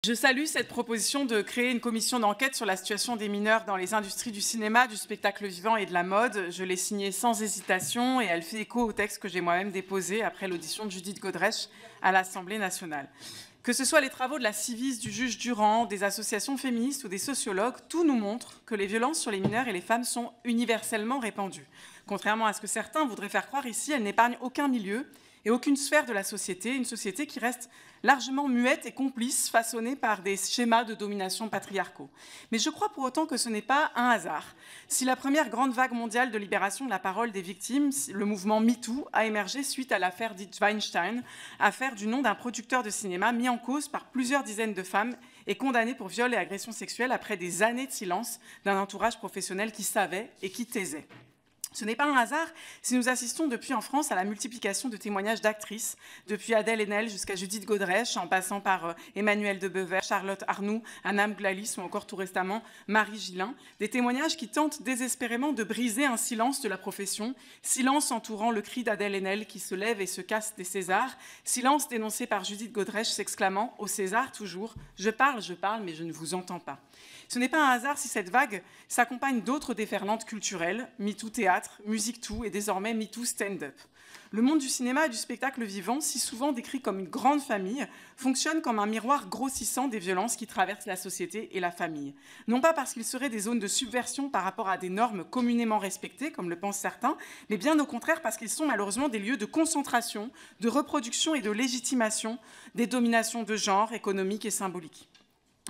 Je salue cette proposition de créer une commission d'enquête sur la situation des mineurs dans les industries du cinéma, du spectacle vivant et de la mode. Je l'ai signée sans hésitation et elle fait écho au texte que j'ai moi-même déposé après l'audition de Judith Godrèche à l'Assemblée nationale. Que ce soit les travaux de la Civis, du juge Durand, des associations féministes ou des sociologues, tout nous montre que les violences sur les mineurs et les femmes sont universellement répandues. Contrairement à ce que certains voudraient faire croire ici, elles n'épargnent aucun milieu et aucune sphère de la société, une société qui reste largement muette et complice, façonnée par des schémas de domination patriarcaux. Mais je crois pour autant que ce n'est pas un hasard. Si la première grande vague mondiale de libération de la parole des victimes, le mouvement MeToo, a émergé suite à l'affaire dite Weinstein, affaire du nom d'un producteur de cinéma mis en cause par plusieurs dizaines de femmes et condamné pour viol et agression sexuelle après des années de silence d'un entourage professionnel qui savait et qui taisait. Ce n'est pas un hasard si nous assistons depuis en France à la multiplication de témoignages d'actrices, depuis Adèle Haenel jusqu'à Judith Godrèche, en passant par Emmanuelle de Bever, Charlotte Arnoux, Anam Glalis ou encore tout récemment Marie Gillin, des témoignages qui tentent désespérément de briser un silence de la profession, silence entourant le cri d'Adèle Haenel qui se lève et se casse des Césars, silence dénoncé par Judith Godrèche s'exclamant au César toujours « je parle, mais je ne vous entends pas ». Ce n'est pas un hasard si cette vague s'accompagne d'autres déferlantes culturelles, MeToo Théâtre, Musique Tout et désormais MeToo Stand-up. Le monde du cinéma et du spectacle vivant, si souvent décrit comme une grande famille, fonctionne comme un miroir grossissant des violences qui traversent la société et la famille. Non pas parce qu'il serait des zones de subversion par rapport à des normes communément respectées, comme le pensent certains, mais bien au contraire parce qu'ils sont malheureusement des lieux de concentration, de reproduction et de légitimation des dominations de genre, économiques et symboliques.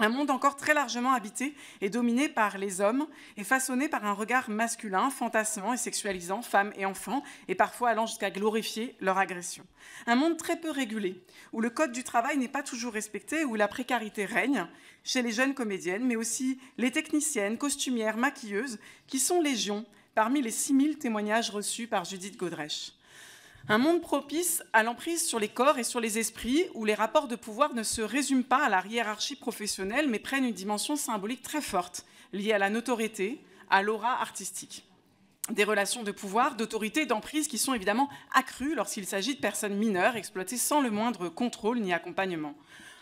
Un monde encore très largement habité et dominé par les hommes et façonné par un regard masculin, fantasmant et sexualisant femmes et enfants, et parfois allant jusqu'à glorifier leur agression. Un monde très peu régulé, où le code du travail n'est pas toujours respecté, où la précarité règne chez les jeunes comédiennes, mais aussi les techniciennes, costumières, maquilleuses, qui sont légion parmi les 6000 témoignages reçus par Judith Godrèche. Un monde propice à l'emprise sur les corps et sur les esprits, où les rapports de pouvoir ne se résument pas à la hiérarchie professionnelle, mais prennent une dimension symbolique très forte, liée à la notoriété, à l'aura artistique. Des relations de pouvoir, d'autorité, d'emprise qui sont évidemment accrues lorsqu'il s'agit de personnes mineures exploitées sans le moindre contrôle ni accompagnement.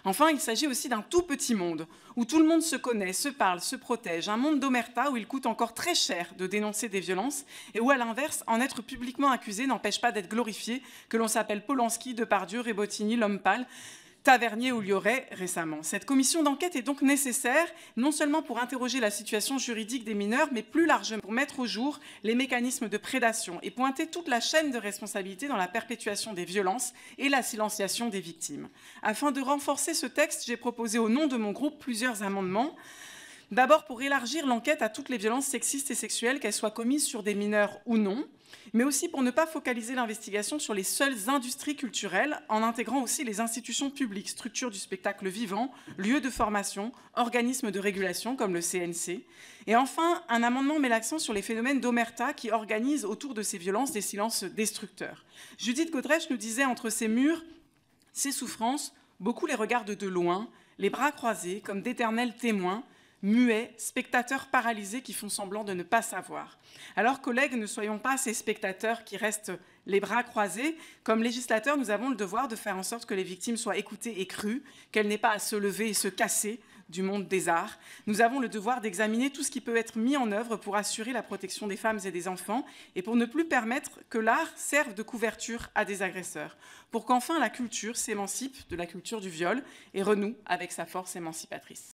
Enfin, il s'agit aussi d'un tout petit monde, où tout le monde se connaît, se parle, se protège, un monde d'omerta où il coûte encore très cher de dénoncer des violences et où, à l'inverse, en être publiquement accusé n'empêche pas d'être glorifié, que l'on s'appelle Polanski, Depardieu, Rebottini, l'homme pâle, Tavernier ou Lioré récemment. Cette commission d'enquête est donc nécessaire, non seulement pour interroger la situation juridique des mineurs, mais plus largement pour mettre au jour les mécanismes de prédation et pointer toute la chaîne de responsabilité dans la perpétuation des violences et la silenciation des victimes. Afin de renforcer ce texte, j'ai proposé au nom de mon groupe plusieurs amendements. D'abord pour élargir l'enquête à toutes les violences sexistes et sexuelles, qu'elles soient commises sur des mineurs ou non, mais aussi pour ne pas focaliser l'investigation sur les seules industries culturelles, en intégrant aussi les institutions publiques, structures du spectacle vivant, lieux de formation, organismes de régulation comme le CNC. Et enfin, un amendement met l'accent sur les phénomènes d'omerta qui organisent autour de ces violences des silences destructeurs. Judith Godrèche nous disait entre ces murs, ces souffrances, beaucoup les regardent de loin, les bras croisés comme d'éternels témoins, muets, spectateurs paralysés qui font semblant de ne pas savoir. Alors, collègues, ne soyons pas ces spectateurs qui restent les bras croisés. Comme législateurs, nous avons le devoir de faire en sorte que les victimes soient écoutées et crues, qu'elles n'aient pas à se lever et se casser du monde des arts. Nous avons le devoir d'examiner tout ce qui peut être mis en œuvre pour assurer la protection des femmes et des enfants et pour ne plus permettre que l'art serve de couverture à des agresseurs. Pour qu'enfin la culture s'émancipe de la culture du viol et renoue avec sa force émancipatrice.